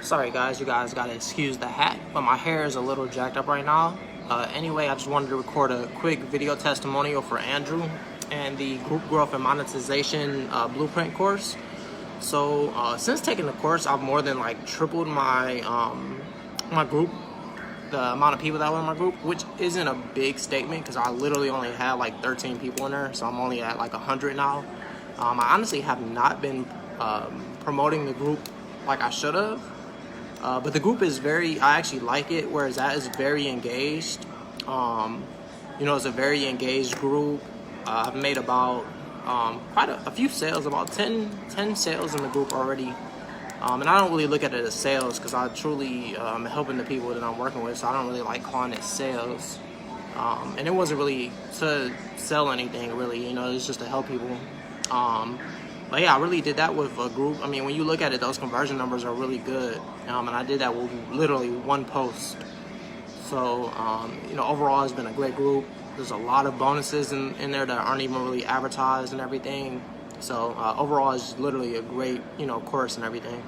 Sorry guys, you guys gotta excuse the hat, but my hair is a little jacked up right now. Anyway, I just wanted to record a quick video testimonial for Andrew and the Group Growth and Monetization Blueprint course. So since taking the course, I've more than tripled my my group, the amount of people that were in my group, which isn't a big statement because I literally only had 13 people in there, so I'm only at 100 now. I honestly have not been promoting the group like I should have. But the group is I actually like it, whereas that is very engaged. It's a very engaged group. I've made about quite a few sales, about 10 sales in the group already. And I don't really look at it as sales because I truly am helping the people that I'm working with, so I don't really like calling it sales. And it wasn't really to sell anything, really, it's just to help people. But yeah, I really did that with a group. I mean, when you look at it, those conversion numbers are really good. And I did that with literally one post. So, overall, it's been a great group. There's a lot of bonuses in there that aren't even really advertised and everything. So, overall, it's literally a great, course and everything.